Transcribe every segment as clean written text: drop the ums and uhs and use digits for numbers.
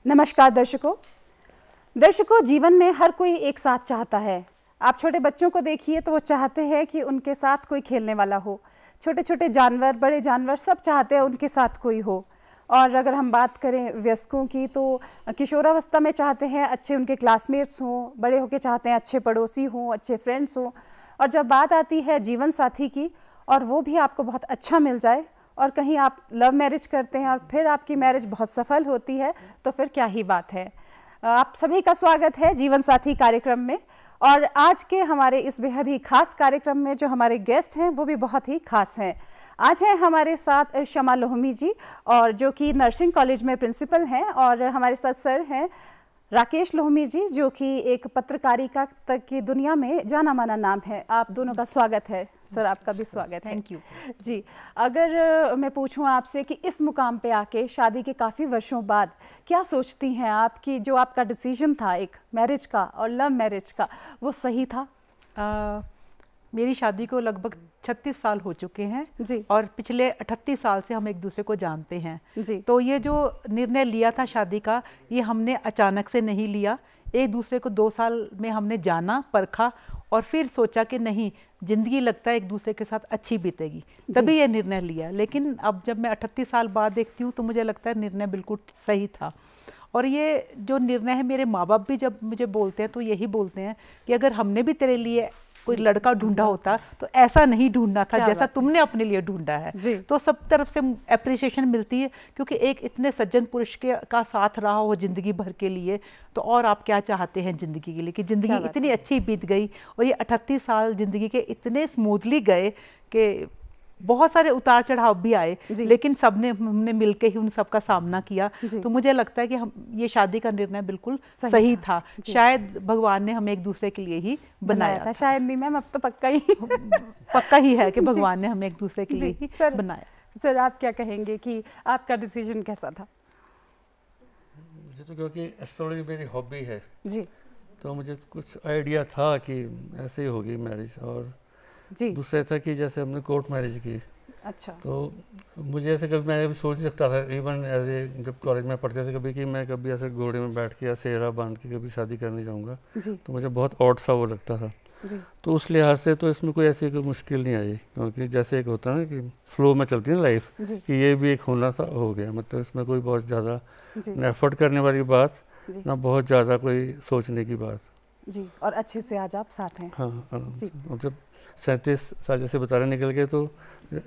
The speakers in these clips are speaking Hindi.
नमस्कार दर्शकों, जीवन में हर कोई एक साथ चाहता है। आप छोटे बच्चों को देखिए तो वो चाहते हैं कि उनके साथ कोई खेलने वाला हो। छोटे छोटे जानवर, बड़े जानवर सब चाहते हैं उनके साथ कोई हो। और अगर हम बात करें वयस्कों की तो किशोरावस्था में चाहते हैं अच्छे उनके क्लासमेट्स हों, बड़े होकर चाहते हैं अच्छे पड़ोसी हों, अच्छे फ्रेंड्स हों। और जब बात आती है जीवन साथी की और वो भी आपको बहुत अच्छा मिल जाए और कहीं आप लव मैरिज करते हैं और फिर आपकी मैरिज बहुत सफल होती है तो फिर क्या ही बात है। आप सभी का स्वागत है जीवन साथी कार्यक्रम में। और आज के हमारे इस बेहद ही खास कार्यक्रम में जो हमारे गेस्ट हैं वो भी बहुत ही खास हैं। आज हैं हमारे साथ शमा लोहमी जी, और जो कि नर्सिंग कॉलेज में प्रिंसिपल हैं, और हमारे साथ सर हैं राकेश लोहमी जी, जो कि एक पत्रकारिता तक की दुनिया में जाना माना नाम है। आप दोनों का स्वागत है। सर आपका भी स्वागत है। थैंक यू जी। अगर मैं पूछूं आपसे कि इस मुकाम पे आके शादी के काफ़ी वर्षों बाद क्या सोचती हैं आप कि जो आपका डिसीजन था एक मैरिज का और लव मैरिज का, वो सही था? मेरी शादी को लगभग 36 साल हो चुके हैं जी। और पिछले 38 साल से हम एक दूसरे को जानते हैं जी। तो ये जो निर्णय लिया था शादी का, ये हमने अचानक से नहीं लिया। एक दूसरे को 2 साल में हमने जाना, परखा और फिर सोचा कि नहीं, जिंदगी लगता है एक दूसरे के साथ अच्छी बीतेगी, तभी ये निर्णय लिया। लेकिन अब जब मैं 38 साल बाद देखती हूँ तो मुझे लगता है निर्णय बिल्कुल सही था। और ये जो निर्णय है, मेरे माँ बाप भी जब मुझे बोलते हैं तो यही बोलते हैं कि अगर हमने भी तेरे लिए कोई लड़का ढूंढा होता तो ऐसा नहीं ढूंढना था जैसा तुमने अपने लिए ढूंढा है। तो सब तरफ से अप्रिसिएशन मिलती है, क्योंकि एक इतने सज्जन पुरुष का साथ रहा हो जिंदगी भर के लिए, तो और आप क्या चाहते हैं जिंदगी के लिए कि जिंदगी इतनी अच्छी बीत गई। और ये 38 साल जिंदगी के इतने स्मूथली गए कि बहुत सारे उतार चढ़ाव भी आए, लेकिन हमने मिलके ही उन सब का सामना किया। तो मुझे लगता है कि हम ये शादी का निर्णय बिल्कुल सही था। शायद भगवान ने हमें एक दूसरे के लिए ही बनाया था। शायद नहीं मैम, अब तो पक्का ही है कि भगवान ने हमें एक दूसरे के लिए ही बनाया। सर आप क्या कहेंगे कि आपका डिसीजन कैसा था? मुझे तो क्योंकि एस्ट्रोलॉजी मेरी हॉबी है जी, तो मुझे कुछ आइडिया था कि ऐसे ही होगी मैरिज। और दूसरा था कि जैसे हमने कोर्ट मैरिज की, अच्छा, तो मुझे ऐसे कभी मैं सोच नहीं सकता था, इवन एज ए जब कॉलेज में पढ़ते थे कभी, कि मैं कभी ऐसे घोड़े में बैठ के या सेहरा बांध के कभी शादी करने जाऊंगा। तो मुझे बहुत ऑड सा वो लगता था। तो उस लिहाज से तो इसमें कोई ऐसी कोई मुश्किल नहीं आई, क्योंकि जैसे एक होता है ना कि फ्लो में चलती है ना लाइफ, कि ये भी एक होना सा हो गया। मतलब इसमें कोई बहुत ज़्यादा ना एफर्ट करने वाली बात, ना बहुत ज़्यादा कोई सोचने की बात। जी, और अच्छे से आज आप साथ हैं। हाँ, और जब 37 साल जैसे बता रहे निकल गए तो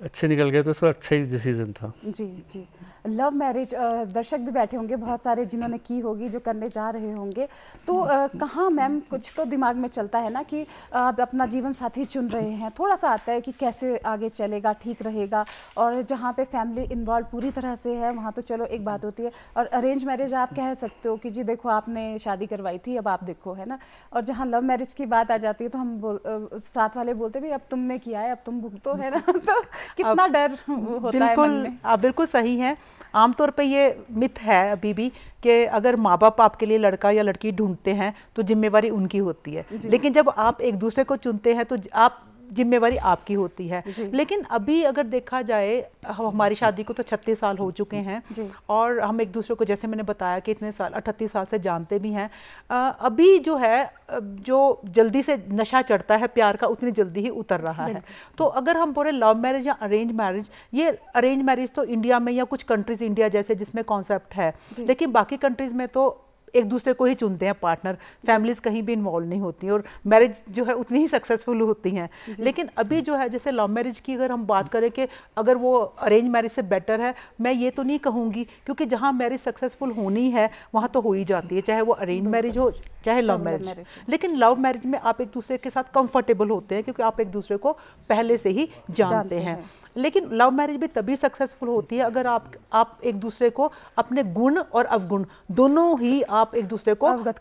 अच्छे निकल गए, तो उसका अच्छा ही डिसीजन था। जी। लव मैरिज, दर्शक भी बैठे होंगे बहुत सारे जिन्होंने की होगी, जो करने जा रहे होंगे, तो कहाँ मैम कुछ तो दिमाग में चलता है ना कि आप अपना जीवन साथी चुन रहे हैं, थोड़ा सा आता है कि कैसे आगे चलेगा, ठीक रहेगा। और जहाँ पे फैमिली इन्वॉल्व पूरी तरह से है वहाँ तो चलो एक बात होती है। और अरेंज मैरिज आप कह सकते हो कि जी देखो आपने शादी करवाई थी, अब आप देखो, है ना। और जहाँ लव मैरिज की बात आ जाती है तो हम साथ वाले बोलते भी अब तुमने किया है, अब तुम भुगतो, है ना। तो कितना डर होता है मन में। आप बिल्कुल सही हैं। आमतौर पे ये मिथ है अभी भी कि अगर माँ बाप आपके लिए लड़का या लड़की ढूंढते हैं तो जिम्मेवारी उनकी होती है, लेकिन जब आप एक दूसरे को चुनते हैं तो आप जिम्मेवारी आपकी होती है। लेकिन अभी अगर देखा जाए, हमारी शादी को तो 36 साल हो चुके हैं और हम एक दूसरे को, जैसे मैंने बताया कि इतने साल 38 साल से जानते भी हैं। अभी जो है, जो जल्दी से नशा चढ़ता है प्यार का, उतनी जल्दी ही उतर रहा है। तो अगर हम बोले लव मैरिज या अरेंज मैरिज, ये अरेंज मैरिज तो इंडिया में या कुछ कंट्रीज इंडिया जैसे जिसमें कॉन्सेप्ट है, लेकिन बाकी कंट्रीज में तो एक दूसरे को ही चुनते हैं पार्टनर, फैमिलीज कहीं भी इन्वॉल्व नहीं होती और मैरिज जो है उतनी ही सक्सेसफुल होती हैं। लेकिन अभी जो है, जैसे लव मैरिज की अगर हम बात करें कि अगर वो अरेंज मैरिज से बेटर है, मैं ये तो नहीं कहूँगी, क्योंकि जहाँ मैरिज सक्सेसफुल होनी है वहाँ तो हो ही जाती है, चाहे वो अरेंज मैरिज हो चाहे लव मैरिज। लेकिन लव मैरिज में आप एक दूसरे के साथ कंफर्टेबल होते हैं, क्योंकि आप एक दूसरे को पहले से ही जानते हैं। लेकिन लव मैरिज भी तभी सक्सेसफुल होती है अगर आप एक दूसरे को अपने गुण और अवगुण दोनों ही आप एक दूसरे को अवगत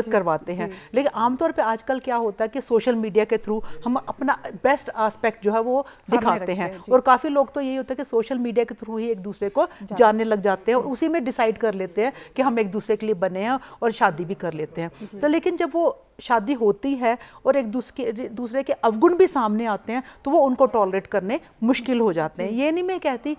करवाते हैं। लेकिन आमतौर पे आजकल क्या होता है कि सोशल मीडिया के थ्रू हम अपना बेस्ट एस्पेक्ट जो है वो दिखाते हैं, और काफ़ी लोग तो यही होता है कि सोशल मीडिया के थ्रू ही एक दूसरे को जानने लग जाते हैं और उसी में डिसाइड कर लेते हैं कि हम एक दूसरे के लिए बने हैं और शादी भी कर लेते हैं। तो लेकिन जब वो शादी होती है और एक दूसरे के अवगुण भी सामने आते हैं तो वो उनको टॉलरेट करने मुश्किल हो जाते हैं। ये नहीं मैं कहती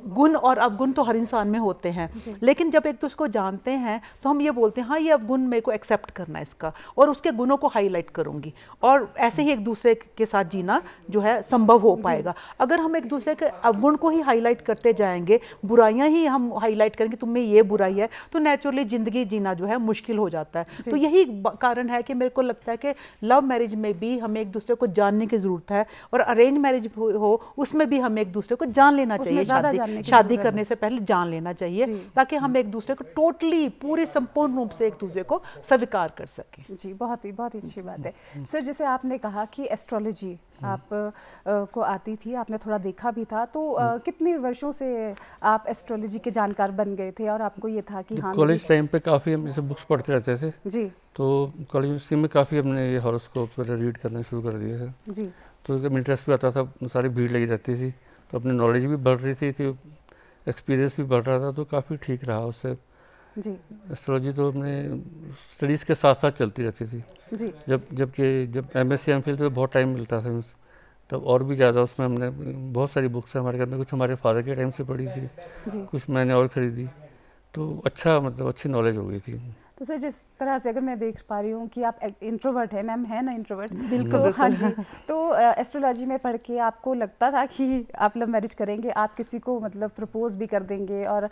गुण और अवगुण तो हर इंसान में होते हैं, लेकिन जब एक दूसरे को जानते हैं तो हम ये बोलते हैं हाँ ये अवगुण मेरे को एक्सेप्ट करना है इसका, और उसके गुणों को हाईलाइट करूंगी, और ऐसे ही एक दूसरे के साथ जीना जो है संभव हो पाएगा। अगर हम एक दूसरे के अवगुण को ही हाईलाइट करते जाएंगे, बुराइयां ही हम हाईलाइट करेंगे, तुम में ये बुराई है, तो नेचुरली जिंदगी जीना जो है मुश्किल हो जाता है। तो यही कारण है कि मेरे को लगता है कि लव मैरिज में भी हमें एक दूसरे को जानने की जरूरत है, और अरेंज मैरिज हो उसमें भी हमें एक दूसरे को जान लेना चाहिए, शादी करने से पहले जान लेना चाहिए, ताकि हम एक दूसरे को टोटली पूरे संपूर्ण रूप से एक दूसरे को स्वीकार कर सकें। जी, बहुत ही अच्छी बात है। सर, जैसे आपने कहा कि एस्ट्रोलॉजी आप को आती थी, आपने थोड़ा देखा भी था, तो कितने वर्षों से आप एस्ट्रोलॉजी के जानकार बन गए थे और आपको ये था कि हाँ? कॉलेज टाइम पे काफ़ी हम जैसे बुक्स पढ़ते रहते थे जी, तो कॉलेज में काफ़ी हमने ये हॉरोस्कोप रीड करना शुरू कर दिया है जी। तो इंटरेस्ट भी आता था, सारी भीड़ लगी रहती थी, तो अपनी नॉलेज भी बढ़ रही थी, एक्सपीरियंस भी बढ़ रहा था, तो काफ़ी ठीक रहा उससे जी। एस्ट्रोलॉजी तो अपने स्टडीज़ के साथ साथ चलती रहती थी जी। जब MSc MPhil तो बहुत टाइम मिलता था, तब और भी ज़्यादा उसमें हमने बहुत सारी बुक्स हमारे घर में, कुछ हमारे फादर के टाइम से पढ़ी थी जी। कुछ मैंने और ख़रीदी, तो अच्छा मतलब अच्छी नॉलेज हो गई थी। तो सर, जिस तरह से अगर मैं देख पा रही हूँ कि आप इंट्रोवर्ट है, मैम है ना इंट्रोवर्ट, बिल्कुल हाँ जी, तो एस्ट्रोलॉजी में पढ़ के आपको लगता था कि आप लव मैरिज करेंगे, आप किसी को मतलब प्रपोज भी कर देंगे और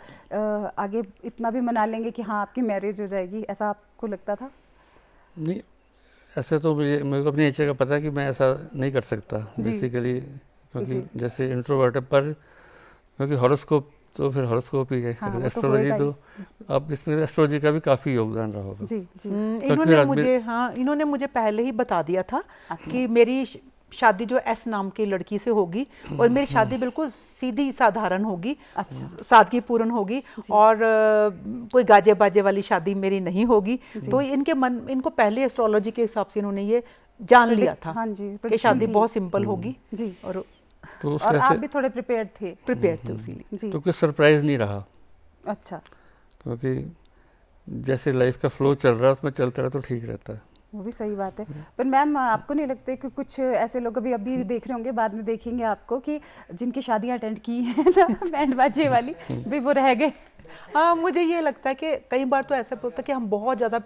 आगे इतना भी मना लेंगे कि हाँ आपकी मैरिज हो जाएगी, ऐसा आपको लगता था? नहीं, ऐसे तो मेरे को अपने नेचर का पता है कि मैं ऐसा नहीं कर सकता बेसिकली, क्योंकि जैसे इंट्रोवर्ट है, पर क्योंकि हॉरोस्कोप तो फिर हॉरोस्कोप ही है, एस्ट्रोलॉजी तो अब इसमें एस्ट्रोलॉजी का भी काफ़ी योगदान रहा होगा जी जी। इन्होंने मुझे पहले ही बता दिया था कि मेरी शादी जो S नाम की लड़की से होगी, और मेरी शादी बिल्कुल सीधी साधारण होगी, अच्छा सादगी पूर्ण होगी, और कोई गाजे बाजे वाली शादी मेरी नहीं होगी। तो इनको पहले एस्ट्रोलॉजी के हिसाब से इन्होंने ये जान लिया था हाँ जी, कि शादी बहुत सिंपल होगी जी। तो और आप भी थोड़े प्रिपेयर्ड थे इसीलिए तो कोई सरप्राइज नहीं रहा। अच्छा, क्योंकि जैसे लाइफ का फ्लो चल रहा है उसमें चलता रहा तो ठीक रहता है। वो भी सही बात है। पर मैम, आपको नहीं लगता कि कुछ ऐसे लोग अभी देख रहे होंगे, बाद में देखेंगे आपको, कि जिनकी शादियां अटेंड की हैं ना बैंड बाजे वाली, भी वो रह गए? हाँ, मुझे ये लगता है कि कई बार तो ऐसा होता है कि हम बहुत ज़्यादा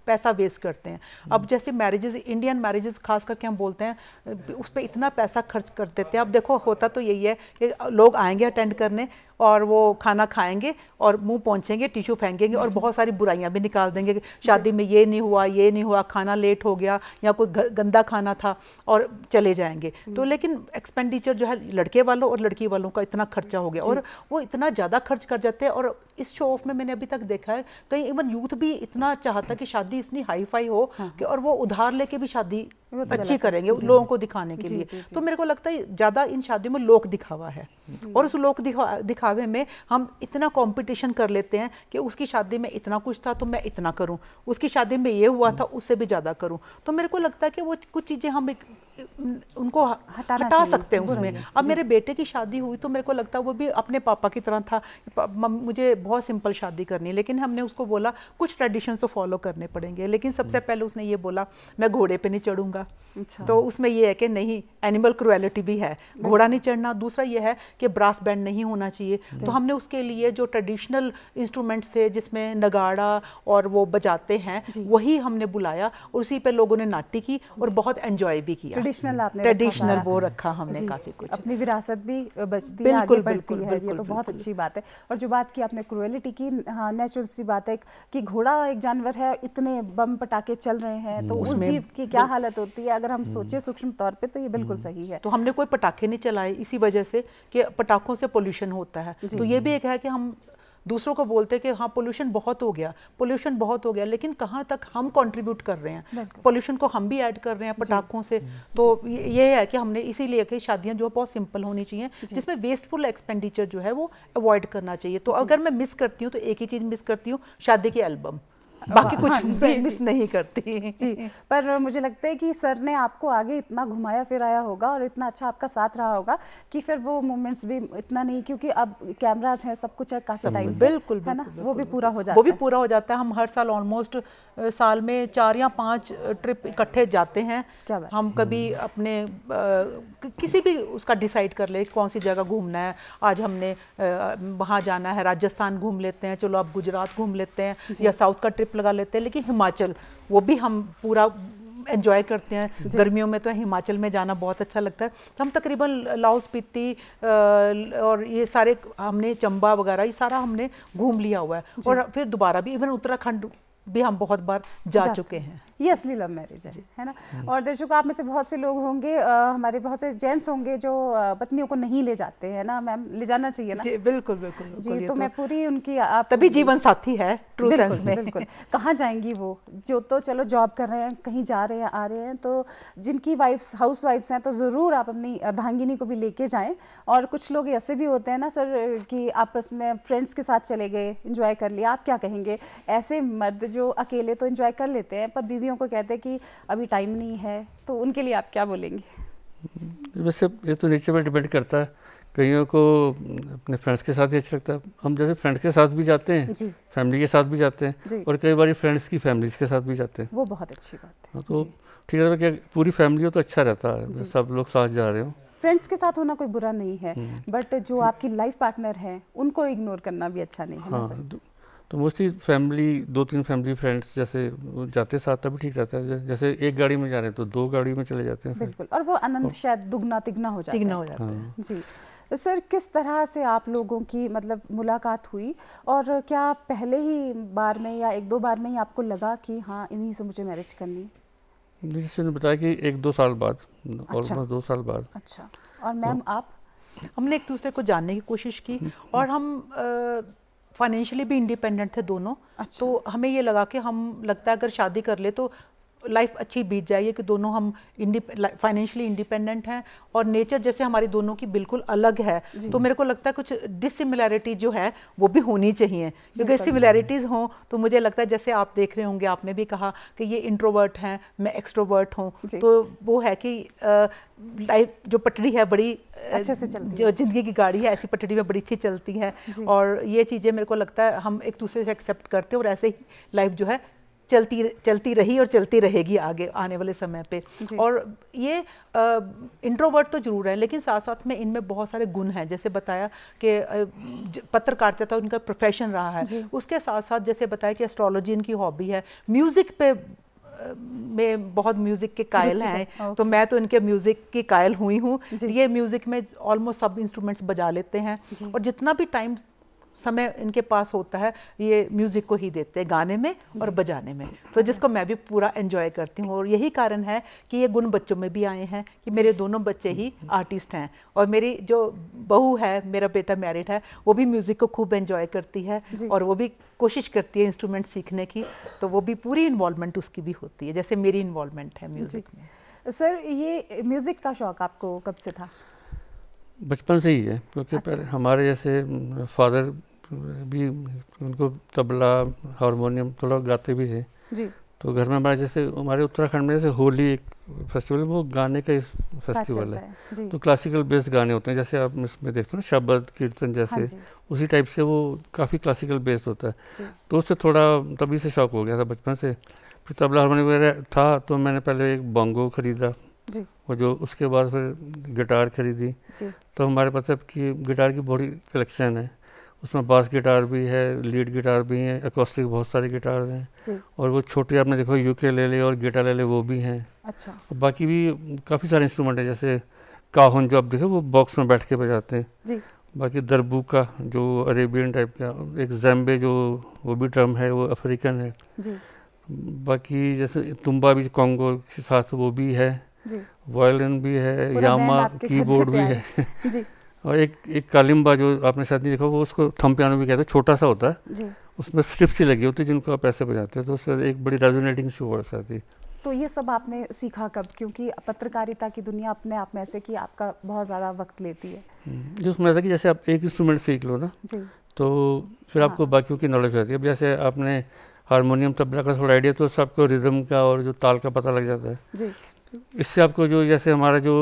पैसा वेस्ट करते हैं। अब जैसे मैरिजेस, इंडियन मैरिजेस खास करके हम बोलते हैं उस पर इतना पैसा खर्च कर देते हैं। अब देखो, होता तो यही है कि लोग आएंगे अटेंड करने और वो खाना खाएंगे और मुंह पहुंचेंगे, टिश्यू फेंकेंगे और बहुत सारी बुराइयां भी निकाल देंगे कि शादी में ये नहीं हुआ, खाना लेट हो गया या कोई गंदा खाना था, और चले जाएंगे। तो लेकिन एक्सपेंडिचर जो है लड़के वालों और लड़की वालों का इतना खर्चा हो गया, और वो इतना ज़्यादा खर्च कर जाते हैं। और इस शो ऑफ में मैंने अभी तक देखा है कहीं इवन यूथ भी इतना चाहता कि शादी इतनी हाई फाई हो कि, और वो उधार लेके भी शादी अच्छी करेंगे लोगों को दिखाने के लिए। तो मेरे को लगता है ज़्यादा इन शादियों में लोक दिखावा है, और उस लोक दिखावे में हम इतना कंपटीशन कर लेते हैं कि उसकी शादी में इतना कुछ था तो मैं इतना करूं, उसकी शादी में ये हुआ था उससे भी ज़्यादा करूं। तो मेरे को लगता है कि वो कुछ चीज़ें हम उनको हटा सकते हैं उसमें। अब मेरे बेटे की शादी हुई तो मेरे को लगता है वो भी अपने पापा की तरह था, मुझे बहुत सिंपल शादी करनी है, लेकिन हमने उसको बोला कुछ ट्रेडिशंस तो फॉलो करने पड़ेंगे। लेकिन सबसे पहले उसने ये बोला मैं घोड़े पे नहीं चढ़ूंगा। तो उसमें ये है कि नहीं, एनिमल क्रुएलिटी भी है, घोड़ा नहीं चढ़ना। दूसरा ये है कि ब्रास बैंड नहीं होना चाहिए। तो हमने उसके लिए जो ट्रेडिशनल इंस्ट्रूमेंट्स थे जिसमें नगाड़ा और वो बजाते हैं वही हमने बुलाया, और उसी पे लोगों ने नाटी की और बहुत एंजॉय भी किया। ट्रेडिशनल वो रखा हमने, काफी कुछ अपनी विरासत भी बचती है, आगे बढ़ती है। ये तो बहुत अच्छी बात है। और जो बात की आपने क्रुएलिटी की, हाँ नेचुरल सी बात है कि घोड़ा एक जानवर है, इतने बम पटाखे चल रहे हैं, तो उस जीव की क्या हालत होती है अगर हम सोचे सूक्ष्म तौर पे, तो ये बिल्कुल सही है। तो हमने कोई पटाखे नहीं चलाए इसी वजह से कि पटाखों से पोल्यूशन होता है। तो ये भी एक है कि हम दूसरों को बोलते कि हाँ पोल्यूशन बहुत हो गया, लेकिन कहाँ तक हम कंट्रीब्यूट कर रहे हैं, पोल्यूशन को हम भी ऐड कर रहे हैं पटाखों से। तो ये है कि हमने इसीलिए कि शादियां जो बहुत सिंपल होनी चाहिए, जिसमें वेस्टफुल एक्सपेंडिचर जो है वो अवॉइड करना चाहिए। तो अगर मैं मिस करती हूँ तो एक ही चीज़ मिस करती हूँ, शादी की एल्बम। बाकी कुछ मैं मिस नहीं करती जी। पर मुझे लगता है कि सर ने आपको आगे इतना घुमाया फिराया होगा और इतना अच्छा आपका साथ रहा होगा कि फिर वो मोमेंट्स भी इतना नहीं, क्योंकि अब कैमरास हैं, सब कुछ है काफी टाइम से, बिल्कुल है ना, वो भी पूरा हो जाता है। वो भी पूरा हो जाता है। हम हर साल ऑलमोस्ट साल में 4 या 5 ट्रिप इकट्ठे जाते हैं। हम कभी अपने किसी भी उसका डिसाइड कर ले कौन सी जगह घूमना है, आज हमने वहाँ जाना है, राजस्थान घूम लेते हैं, चलो अब गुजरात घूम लेते हैं, या साउथ का ट्रिप लगा लेते हैं। लेकिन हिमाचल वो भी हम पूरा एंजॉय करते हैं। गर्मियों में तो हिमाचल में जाना बहुत अच्छा लगता है। तो हम तकरीबन लाहौल स्पीति और ये सारे हमने चंबा वगैरह ये सारा हमने घूम लिया हुआ है। और फिर दोबारा भी इवन उत्तराखंड भी हम बहुत बार जा चुके हैं। ये असली लव मैरिज है ना। और दर्शकों, आप में से बहुत से लोग होंगे, हमारे बहुत से जेंट्स होंगे जो पत्नियों को नहीं ले जाते हैं ना मैम, ले जाना चाहिए ना। जी बिल्कुल बिल्कुल जी। तो मैं पूरी उनकी आप तभी जीवन साथी है ट्रू सेंस में। बिल्कुल। कहाँ जाएंगी वो जो तो चलो जॉब कर रहे हैं, कहीं जा रहे हैं, आ रहे हैं, तो जिनकी वाइफ्स हाउस वाइफ्स हैं तो ज़रूर आप अपनी अर्धांगिनी को भी लेके जाएं। और कुछ लोग ऐसे भी होते हैं ना सर कि आपस में फ्रेंड्स के साथ चले गए, एंजॉय कर लिया। आप क्या कहेंगे ऐसे मर्द जो अकेले तो एंजॉय कर लेते हैं पर बीवियों को कहते हैं कि अभी टाइम नहीं है, तो उनके लिए आप क्या बोलेंगे? वैसे ये तो नीचे पर डिपेंड करता है। कईयों को अपने फ्रेंड्स के साथ ही अच्छा लगता है। हम जैसे फ्रेंड्स के साथ भी जाते हैं, फैमिली के साथ भी जाते हैं, और कई बार फ्रेंड्स की फैमिलीज के साथ भी जाते हैं। वो बहुत अच्छी बात है। तो ठीक है कि पूरी फैमिली हो तो अच्छा रहता है, सब लोग साथ जा रहे हो। फ्रेंड्स के साथ होना कोई बुरा नहीं है, बट जो आपकी लाइफ पार्टनर है उनको इग्नोर करना भी अच्छा नहीं है ना सर? तो मोस्टली फैमिली 2-3 फैमिली फ्रेंड्स जैसे जाते साथ तभी ठीक रहता है। जैसे एक गाड़ी में जा रहे हैं तो 2 गाड़ी में चले जाते हैं। बिल्कुल। और वो आनंद शायद दुगना तिगना हो जाता है। जी। तो सर किस तरह से आप लोगों की मतलब मुलाकात हुई, और क्या पहले ही बार में या 1-2 बार में ही आपको लगा कि हाँ इन्हीं से मुझे मैरिज करनी है? जैसे मैंने बताया कि 1-2 साल बाद, ऑलमोस्ट 2 साल बाद। अच्छा। और मैम आप? हमने एक दूसरे को जानने की कोशिश की और हम फाइनेंशियली भी इंडिपेंडेंट थे दोनों। अच्छा। तो हमें ये लगा कि हम लगता है अगर शादी कर ले तो लाइफ अच्छी बीत जाएगी कि दोनों हम फाइनेंशियली इंडिपेंडेंट हैं और नेचर जैसे हमारी दोनों की बिल्कुल अलग है। तो मेरे को लगता है कुछ डिसिमिलैरिटी जो है वो भी होनी चाहिए, क्योंकि सिमिलैरिटीज हों तो मुझे लगता है जैसे आप देख रहे होंगे, आपने भी कहा कि ये इंट्रोवर्ट हैं, मैं एक्सट्रोवर्ट हूँ, तो वो है कि लाइफ जो पटड़ी है बड़ी अच्छे से चलती है, जो जिंदगी की गाड़ी है ऐसी पटड़ी में बड़ी अच्छी चलती है। और ये चीज़ें मेरे को लगता है हम एक दूसरे से एक्सेप्ट करते हैं और ऐसे ही लाइफ जो है चलती रही और चलती रहेगी आगे आने वाले समय पे। और ये इंट्रोवर्ट तो जरूर है, लेकिन साथ साथ में इनमें बहुत सारे गुण हैं। जैसे बताया कि पत्रकारिता था उनका प्रोफेशन रहा है, उसके साथ साथ जैसे बताया कि एस्ट्रोलॉजी इनकी हॉबी है, म्यूज़िक पे में बहुत म्यूज़िक के कायल हैं। तो मैं तो इनके म्यूज़िक की कायल हुई हूँ। ये म्यूज़िक में ऑलमोस्ट सब इंस्ट्रूमेंट्स बजा लेते हैं और जितना भी टाइम समय इनके पास होता है ये म्यूज़िक को ही देते हैं, गाने में और बजाने में, तो जिसको मैं भी पूरा एंजॉय करती हूँ। और यही कारण है कि ये गुण बच्चों में भी आए हैं कि मेरे दोनों बच्चे ही आर्टिस्ट हैं। और मेरी जो बहू है, मेरा बेटा मैरिड है, वो भी म्यूज़िक को खूब एंजॉय करती है और वो भी कोशिश करती है इंस्ट्रूमेंट सीखने की, तो वो भी पूरी इन्वॉल्वमेंट उसकी भी होती है जैसे मेरी इन्वॉल्वमेंट है म्यूज़िक में। सर ये म्यूज़िक का शौक़ आपको कब से था? बचपन से ही है, क्योंकि अच्छा। हमारे जैसे फादर भी उनको तबला हारमोनियम थोड़ा गाते भी थे जी। तो घर में हमारे जैसे हमारे उत्तराखंड में जैसे होली एक फेस्टिवल है, वो गाने का फेस्टिवल है। तो क्लासिकल बेस्ड गाने होते हैं, जैसे आप इसमें देखते हो ना शब्द कीर्तन जैसे, उसी टाइप से वो काफ़ी क्लासिकल बेस्ड होता है। तो उससे थोड़ा तभी से शौक हो गया था बचपन से। फिर तबला हारमोनियम वगैरह था तो मैंने पहले एक बोंगो खरीदा और जो उसके बाद फिर गिटार खरीदी। तो हमारे पास अब की गिटार की बड़ी कलेक्शन है, उसमें बास गिटार भी है, लीड गिटार भी है, एकॉस्टिक बहुत सारे गिटार हैं और वो छोटे आपने देखो यूकेलेले और गिटारेले वो भी हैं। अच्छा। और बाकी भी काफ़ी सारे इंस्ट्रूमेंट हैं, जैसे काहुन जो आप देखो वो बॉक्स में बैठ के बजाते हैं जी। बाकी दरबूका जो अरेबियन टाइप का, एक ज़ैम्बे जो वो भी ड्रम है वो अफ्रीकन है जी। बाकी जैसे तुम्बा भी कॉन्गो के साथ वो भी है, वायलिन भी है, यामा कीबोर्ड भी है जी। और एक कालिम्बा जो आपने शायद नहीं देखा, वो उसको थम पियानो भी कहते हैं, छोटा सा होता है जी। उसमें स्ट्रिप सी लगी होती है जिनको आप ऐसे बजाते हैं, तो उससे एक बड़ी रेजोनेटिंग सी वॉइस आती है। तो ये सब आपने सीखा कब? क्योंकि पत्रकारिता की दुनिया अपने आप में ऐसे कि आपका बहुत ज़्यादा वक्त लेती है। जो उसमें ऐसा कि जैसे आप एक इंस्ट्रूमेंट सीख लो ना जी। तो फिर आपको बाकियों की नॉलेज रहती है। अब जैसे आपने हारमोनियम तबला का थोड़ा आइडिया तो सबको रिदम का और जो ताल का पता लग जाता है जी। इससे आपको जो जैसे हमारा जो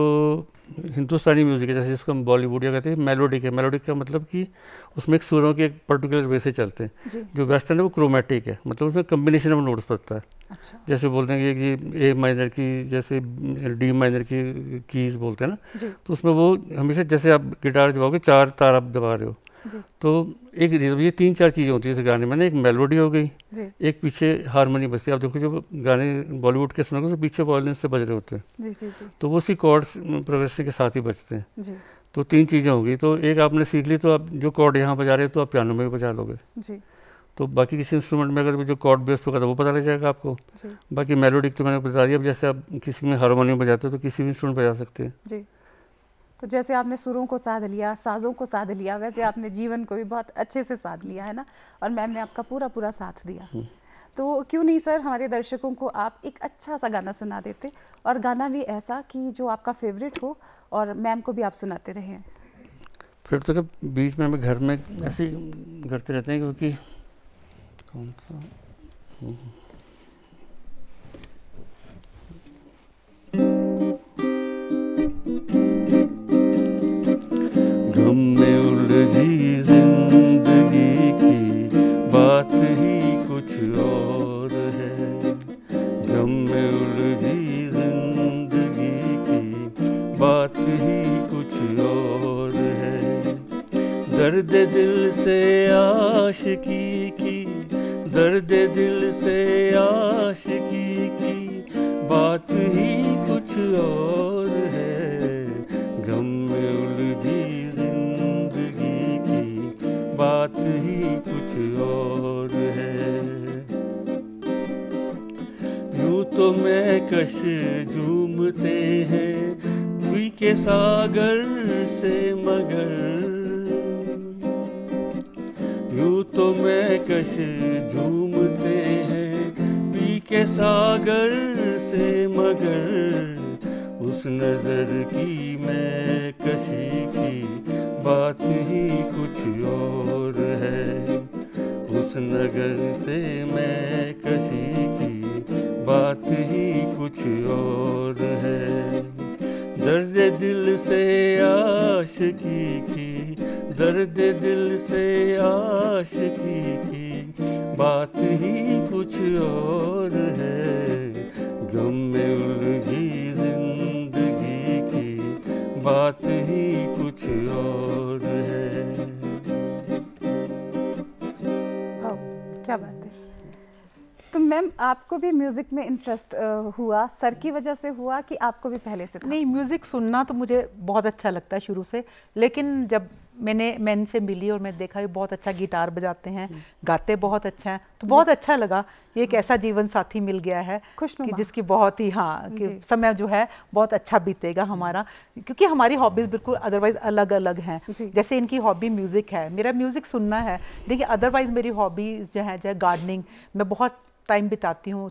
हिंदुस्तानी म्यूज़िक है, जैसे जिसको हम बॉलीवुड या कहते हैं मेलोडिक है, मेलोडिक का मतलब कि उसमें एक सुरों के एक पर्टिकुलर वे से चलते हैं। जो वेस्टर्न है वो क्रोमेटिक है, मतलब उसमें कम्बिनेशन ऑफ नोट्स पड़ता है। अच्छा। जैसे बोलते हैं कि ए माइनर की जैसे डी माइनर की कीज बोलते हैं ना, तो उसमें वो हमेशा जैसे आप गिटार दबाओगे 4 तार आप दबा रहे हो, तो एक ये 3-4 चीज़ें होती है इस गाने में ना, एक मेलोडी हो गई, एक पीछे हारमोनी बजती है। आप देखो जो गाने बॉलीवुड के सुनोगे तो पीछे वायलिन से बज रहे होते हैं, तो वो उसी कॉर्ड प्रोग्रेशन के साथ ही बजते हैं। तो 3 चीज़ें होंगी, तो एक आपने सीख ली तो आप जो कॉर्ड यहाँ बजा रहे हो तो आप पियानो में भी बजा लोगे। तो बाकी किसी इंस्ट्रूमेंट में अगर जो कॉर्ड बेस्ड होगा तो वो पता लग जाएगा आपको। बाकी मेलोडिक तो मैंने बता दिया। अब जैसे आप किसी में हारमोनियम बजाते हो तो किसी भी इंस्ट्रूमेंट बजा सकते हैं। तो जैसे आपने सुरों को साध लिया, साजों को साध लिया, वैसे आपने जीवन को भी बहुत अच्छे से साध लिया है ना, और मैम ने आपका पूरा साथ दिया। तो क्यों नहीं सर हमारे दर्शकों को आप एक अच्छा सा गाना सुना देते, और गाना भी ऐसा कि जो आपका फेवरेट हो और मैम को भी आप सुनाते रहें। फिर तो क्या बीच में हमें घर में ऐसे करते रहते हैं, क्योंकि कौन सा गम में उलझी जिंदगी की बात ही कुछ और है, गम में उलझी जिंदगी की बात ही कुछ और है। दर्द दिल से आशिकी की, दर्द दिल से आशिकी की बात ही कुछ और है, गम में उलझी जिंदगी की बात ही कुछ और है। यूं तो मैं कश झूमते हैं पी के सागर से, मगर यूं तो मैं कश झूमते हैं पी के सागर से, मगर उस नजर की मैं कशी की बात ही कुछ और है, उस नगर से मैं कशी की बात ही कुछ और है। दर्द दिल से आशिकी की, दर्द दिल से आशिकी की बात ही कुछ और है, गम में उलझी जिंदगी की बात ही कुछ और है। क्या बात है। तो मैम आपको भी म्यूज़िक में इंटरेस्ट हुआ, सर की वजह से हुआ कि आपको भी पहले से था? नहीं, म्यूज़िक सुनना तो मुझे बहुत अच्छा लगता है शुरू से, लेकिन जब मैंने से मिली और मैं देखा ये बहुत अच्छा गिटार बजाते हैं, गाते बहुत अच्छा है, तो बहुत अच्छा लगा। ये एक ऐसा जीवन साथी मिल गया है कि जिसकी बहुत ही कि समय जो है बहुत अच्छा बीतेगा हमारा, क्योंकि हमारी हॉबीज़ बिल्कुल अदरवाइज अलग अलग हैं। जैसे इनकी हॉबी म्यूज़िक है, मेरा म्यूज़िक सुनना है, लेकिन अदरवाइज़ मेरी हॉबीज़ जो है गार्डनिंग, मैं बहुत टाइम बिताती हूँ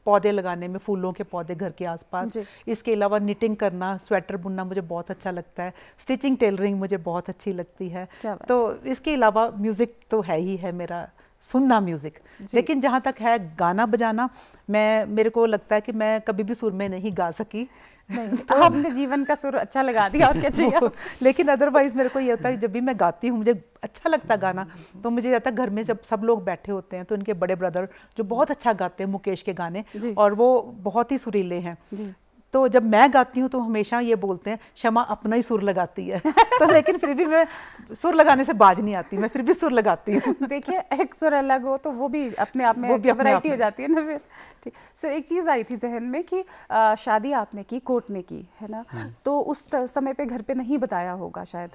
पौधे लगाने में, फूलों के पौधे घर के आसपास। इसके अलावा निटिंग करना, स्वेटर बुनना मुझे बहुत अच्छा लगता है, स्टिचिंग टेलरिंग मुझे बहुत अच्छी लगती है। तो इसके अलावा म्यूज़िक तो है ही है मेरा, सुनना म्यूज़िक। लेकिन जहाँ तक है गाना बजाना, मेरे को लगता है कि मैं कभी भी सुर में नहीं गा सकी। नहीं, तो आपने जीवन का सुर अच्छा लगा दिया, और क्या चाहिए। लेकिन अदरवाइज मेरे को ये होता है जब भी मैं गाती हूँ, मुझे अच्छा लगता गाना, तो मुझे आता है घर में जब सब लोग बैठे होते हैं तो इनके बड़े ब्रदर जो बहुत अच्छा गाते हैं मुकेश के गाने, और वो बहुत ही सुरीले हैं, तो जब मैं गाती हूँ तो हमेशा ये बोलते हैं शमा अपना ही सुर लगाती है। तो लेकिन फिर भी मैं सुर लगाने से बाज नहीं आती, मैं फिर भी सुर लगाती हूँ। देखिए एक सुर अलग हो तो वो भी अपने आप में वैरायटी हो जाती है ना। फिर ठीक सर, एक चीज़ आई थी जहन में कि शादी आपने की कोर्ट में की है ना, तो उस समय पे घर पे नहीं बताया होगा शायद,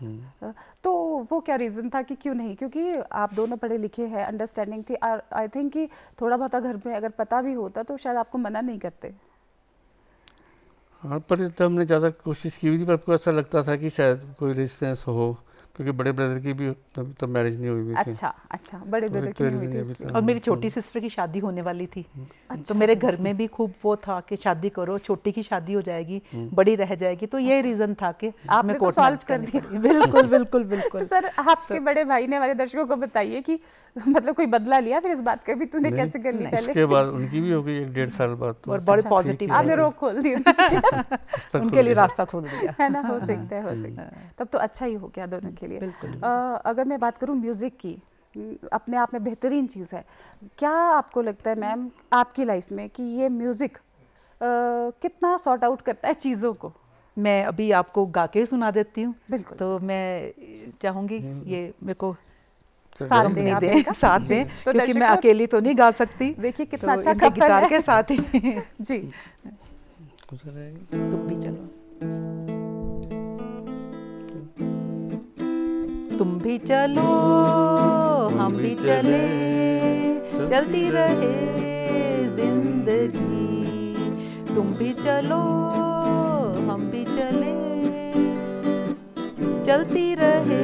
तो वो क्या रीज़न था कि क्यों नहीं? क्योंकि आप दोनों पढ़े लिखे हैं, अंडरस्टैंडिंग थी, आई थिंक कि थोड़ा बहुत घर में अगर पता भी होता तो शायद आपको मना नहीं करते। हाँ, पर तब हमने ज़्यादा कोशिश की हुई थी, पर आपको ऐसा लगता था कि शायद कोई रेजिस्टेंस हो, क्योंकि बड़े ब्रदर की भी तब मैरिज नहीं हुई थी। अच्छा अच्छा, बड़े ब्रदर की नहीं हुई थी। और मेरी छोटी सिस्टर की शादी होने वाली थी। तो मेरे घर में भी खूब वो था कि शादी करो, छोटी की शादी हो जाएगी, बड़ी रह जाएगी, तो ये रीजन था कि आपने तो सॉल्व कर दिया। बिल्कुल बिल्कुल बिल्कुल। तो सर आपके बड़े भाई ने हमारे दर्शकों को बताइए कि मतलब कोई बदला लिया फिर इस बात का भी, तूने कैसे कर ली पहले? उसके बाद उनकी भी हो गई 1-1.5 साल बाद। तो और बड़े पॉजिटिव, आपने रोक खोल दी उनके लिए रास्ता खोल दिया, है ना। हो सकता है, हो सकता है, तब तो अच्छा ही हो गया दोनों के लिए। अगर मैं बात करूं म्यूजिक की, अपने आप में बेहतरीन चीज़ है। क्या आपको लगता है मैम आपकी लाइफ में कि ये म्यूजिक कितना सॉर्ट आउट करता है चीज़ों को? मैं अभी आपको गा के सुना देती हूँ। बिल्कुल। तो मैं चाहूंगी ये मेरे को साथ दें, साथ दें, तो क्योंकि मैं अकेली तो नहीं गा सकती। देखिए कितना तो अच्छा इनके गिटार के साथ ही जी। तुम भी चलो, तुम भी चलो हम भी चले, चलती रहे जिंदगी। तुम भी चलो हम भी चले, चलती रहे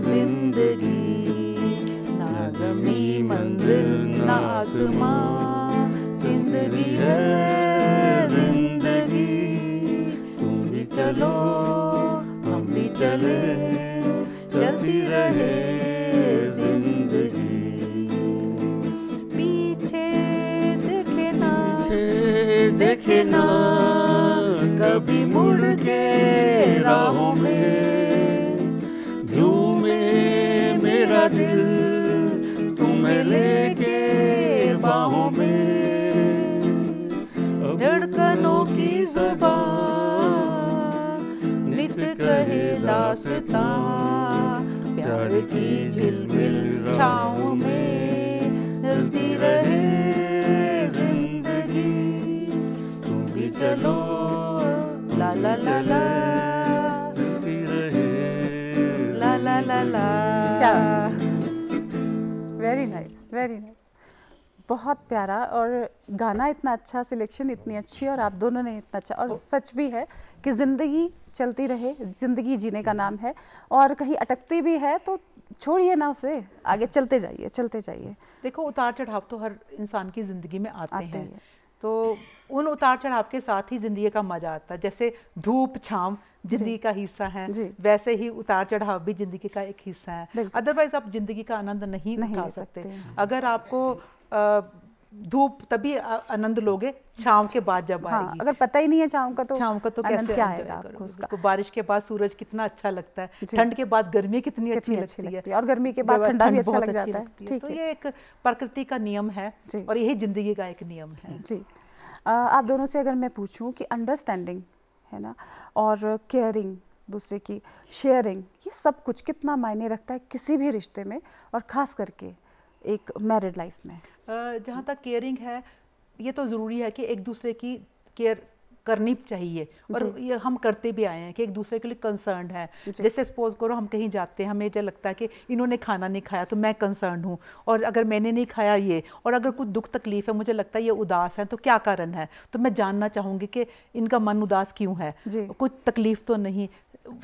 जिंदगी। ना ज़मीं मंजिल ना आसमां, जिंदगी है जिंदगी। तुम भी चलो हम भी चले, चलती रहे जिंदगी। पीछे देखे ना कभी मुड़ के राहों में, झूमे मेरा दिल तुम्हें लेके बाहों में। धड़कनों की ज़बां नित कहे दास्तां, प्यार की झिलमिल छाँव में चलती रहे जिंदगी। तुम भी चलो ला ला ला ला, चलती रहे ला ला ला ला। वेरी नाइस, वेरी नाइस, बहुत प्यारा। और गाना इतना अच्छा, सिलेक्शन इतनी अच्छी, और आप दोनों ने इतना अच्छा। और सच भी है कि ज़िंदगी चलती रहे, ज़िंदगी जीने का नाम है, और कहीं अटकती भी है तो छोड़िए ना उसे, आगे चलते जाइए, चलते जाइए। देखो उतार चढ़ाव तो हर इंसान की ज़िंदगी में आते हैं, तो उन उतार चढ़ाव के साथ ही ज़िंदगी का मज़ा आता है। जैसे धूप छाँव ज़िंदगी का हिस्सा है, वैसे ही उतार चढ़ाव भी ज़िंदगी का एक हिस्सा है। अदरवाइज आप ज़िंदगी का आनंद नहीं उठा सकते। अगर आपको धूप तभी आनंद लोगे छाँव के बाद जब आएगी। अगर पता ही नहीं है छाँव का तो कैसे क्या एंजॉय आएगा आपको उसका? बारिश के बाद सूरज कितना अच्छा लगता है, ठंड के बाद गर्मी कितनी अच्छी लगती है, और गर्मी के बाद ठंडा भी अच्छा लग जाता है। तो ये एक प्रकृति का नियम है, और यही ज़िंदगी का एक नियम है। जी, आप दोनों से अगर मैं पूछूं कि अंडरस्टैंडिंग है ना, और केयरिंग, दूसरे की शेयरिंग, ये सब कुछ कितना मायने रखता है किसी भी रिश्ते में, और ख़ास करके एक मैरिड लाइफ में? जहाँ तक केयरिंग है, ये तो ज़रूरी है कि एक दूसरे की केयर करनी चाहिए, और ये हम करते भी आए हैं कि एक दूसरे के लिए कंसर्न है। जैसे सपोज करो हम कहीं जाते हैं, हमें जो लगता है कि इन्होंने खाना नहीं खाया तो मैं कंसर्न हूँ, और अगर मैंने नहीं खाया ये, और अगर कुछ दुख तकलीफ है, मुझे लगता है ये उदास है, तो क्या कारण है, तो मैं जानना चाहूँगी कि इनका मन उदास क्यों है, कुछ तकलीफ तो नहीं।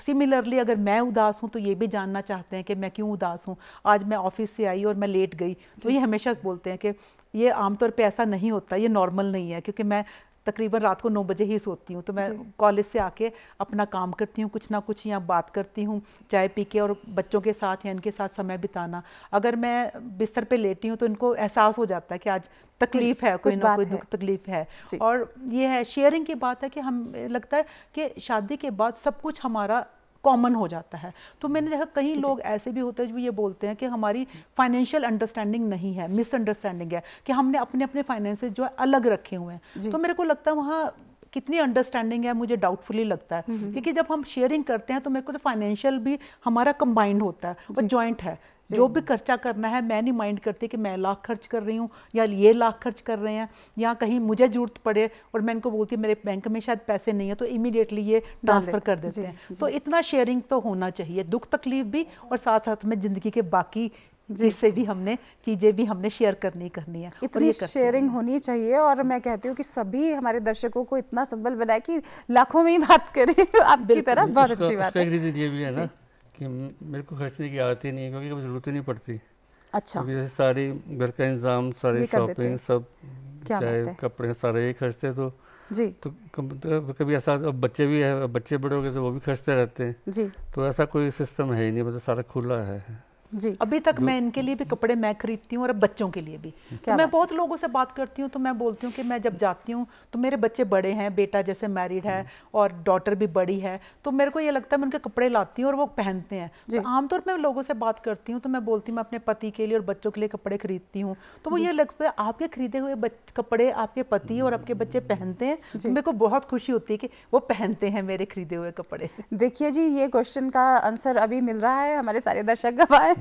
सिमिलरली अगर मैं उदास हूँ तो ये भी जानना चाहते हैं कि मैं क्यों उदास हूँ। आज मैं ऑफिस से आई और मैं लेट गई, तो ये हमेशा बोलते हैं कि ये आमतौर पे ऐसा नहीं होता, ये नॉर्मल नहीं है, क्योंकि मैं तकरीबन रात को 9 बजे ही सोती हूँ, तो मैं कॉलेज से आके अपना काम करती हूँ, कुछ ना कुछ यहाँ बात करती हूँ चाय पी के, और बच्चों के साथ या इनके साथ समय बिताना। अगर मैं बिस्तर पे लेटी हूँ तो इनको एहसास हो जाता है कि आज तकलीफ है, कोई ना कोई दुख तकलीफ है। और ये है शेयरिंग की बात है कि हम लगता है कि शादी के बाद सब कुछ हमारा कॉमन हो जाता है। तो मैंने देखा कई लोग ऐसे भी होते हैं जो ये बोलते हैं कि हमारी फाइनेंशियल अंडरस्टैंडिंग नहीं है, मिसअंडरस्टैंडिंग है, कि हमने अपने अपने फाइनेंसेस जो है अलग रखे हुए हैं। तो मेरे को लगता है वहाँ कितनी अंडरस्टैंडिंग है, मुझे डाउटफुली लगता है, क्योंकि जब हम शेयरिंग करते हैं तो मेरे को तो फाइनेंशियल भी हमारा कंबाइंड होता है और जॉइंट है। जो भी खर्चा करना है, मैं नहीं माइंड करती कि मैं लाख खर्च कर रही हूँ या ये लाख खर्च कर रहे हैं, या कहीं मुझे जरूरत पड़े और मैं इनको बोलती हूँ मेरे बैंक में शायद पैसे नहीं है, तो इमीडिएटली ये ट्रांसफ़र कर देते हैं। तो इतना शेयरिंग तो होना चाहिए, दुख तकलीफ भी, और साथ साथ में ज़िंदगी के बाकी जिससे भी हमने चीज़ें भी हमने शेयर करनी है। इतनी शेयरिंग होनी चाहिए, और मैं कहती हूँ कि सभी हमारे दर्शकों को इतना संबल बनाए कि लाखों में ही बात करें आपकी तरह। बहुत अच्छी बात है। एक रीज़न ये भी है ना कि मेरे को खर्चने की आदत ही नहीं है, क्योंकि कभी ज़रूरत ही नहीं पड़ती। अच्छा, क्योंकि जैसे सारी घर का इंतज़ाम, सारी शॉपिंग, सब चाहे कपड़े सारे ही खर्चते तो जी। तो कभी ऐसा, अब बच्चे भी है, बच्चे बड़े हो गए तो वो भी खर्चते रहते हैं जी। तो ऐसा कोई सिस्टम है ही नहीं, मतलब सारा खुला है जी। अभी तक मैं इनके लिए भी कपड़े मैं खरीदती हूँ और अब बच्चों के लिए भी। तो मैं बहुत लोगों से बात करती हूँ तो मैं बोलती हूँ कि मैं जब जाती हूँ तो मेरे बच्चे बड़े हैं, बेटा जैसे मैरिड है और डॉटर भी बड़ी है, तो मेरे को ये लगता है मैं उनके कपड़े लाती हूँ और वो पहनते हैं। तो आमतौर पर मैं लोगों से बात करती हूँ तो मैं बोलती हूँ मैं अपने पति के लिए और बच्चों के लिए कपड़े खरीदती हूँ, तो वो ये लगता है आपके खरीदे हुए कपड़े आपके पति और आपके बच्चे पहनते हैं, तो मेरे को बहुत खुशी होती है कि वो पहनते हैं मेरे खरीदे हुए कपड़े। देखिए जी, ये क्वेश्चन का आंसर अभी मिल रहा है, हमारे सारे दर्शक गवाह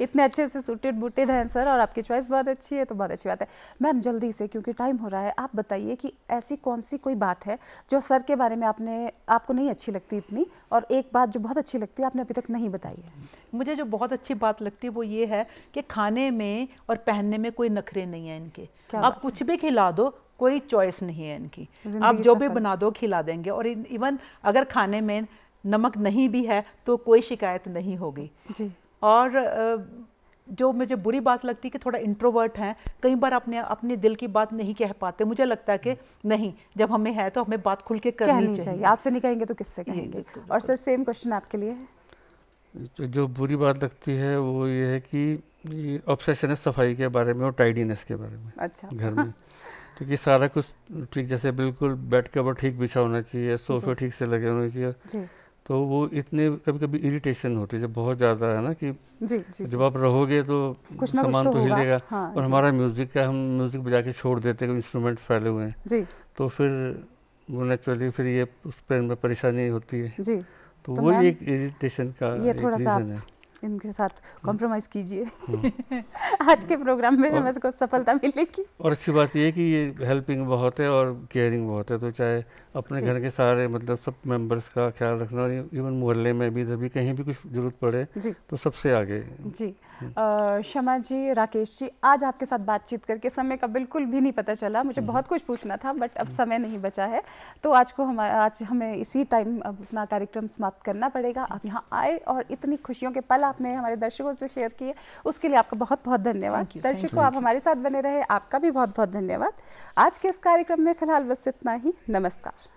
इतने अच्छे से सूटेड बूटेड हैं सर, और आपकी चॉइस बहुत अच्छी है, तो बहुत अच्छी बात है। मैम जल्दी से, क्योंकि टाइम हो रहा है, आप बताइए कि ऐसी कौन सी कोई बात है जो सर के बारे में आपको नहीं अच्छी लगती इतनी, और एक बात जो बहुत अच्छी लगती है आपने अभी तक नहीं बताई है। मुझे जो बहुत अच्छी बात लगती है वो ये है कि खाने में और पहनने में कोई नखरे नहीं है इनके। आप कुछ भी खिला दो, कोई चॉइस नहीं है इनकी, आप जो भी बना दो खिला देंगे, और इवन अगर खाने में नमक नहीं भी है तो कोई शिकायत नहीं होगी जी। और जो मुझे बुरी बात लगती है कि थोड़ा इंट्रोवर्ट हैं, कई बार अपने दिल की बात नहीं कह पाते। मुझे लगता है कि नहीं, जब हमें है तो हमें बात खुल के करनी चाहिए। आपसे नहीं कहेंगे तो किससे कहेंगे। और सर सेम क्वेश्चन आपके लिए है। जो बुरी बात लगती है वो ये है कि ऑब्सेशन है सफाई के बारे में और टाइडीनेस के बारे में। अच्छा। घर में क्योंकि सारा कुछ ठीक, जैसे बिल्कुल बेड कवर ठीक बिछा होना चाहिए, सोफे ठीक से लगे होने चाहिए, तो वो इतने कभी कभी इरिटेशन होती है जब बहुत ज़्यादा है ना कि जब आप रहोगे तो सामान तो हिलेगा। हाँ, और हमारा म्यूज़िक का, हम म्यूज़िक बजा के छोड़ देते हैं, इंस्ट्रूमेंट फैले हुए हैं, तो फिर वो नेचुरली फिर ये उस पर परेशानी होती है जी। तो वो एक इरिटेशन का ये थोड़ा सा इनके साथ कॉम्प्रोमाइज़ कीजिए आज के प्रोग्राम में हमें को सफलता मिलेगी। और अच्छी बात ये है कि ये हेल्पिंग बहुत है और केयरिंग बहुत है, तो चाहे अपने घर के सारे मतलब सब मेंबर्स का ख्याल रखना, और इवन मोहल्ले में भी जब भी कहीं भी कुछ जरूरत पड़े तो सबसे आगे जी। शमा जी, राकेश जी, आज आपके साथ बातचीत करके समय का बिल्कुल भी नहीं पता चला। मुझे बहुत कुछ पूछना था बट अब समय नहीं बचा है, तो आज हमें इसी टाइम अपना कार्यक्रम समाप्त करना पड़ेगा। आप यहाँ आए और इतनी खुशियों के पल आपने हमारे दर्शकों से शेयर किए, उसके लिए आपका बहुत बहुत धन्यवाद। दर्शकों, आप हमारे साथ बने रहे, आपका भी बहुत बहुत धन्यवाद। आज के इस कार्यक्रम में फिलहाल बस इतना ही। नमस्कार।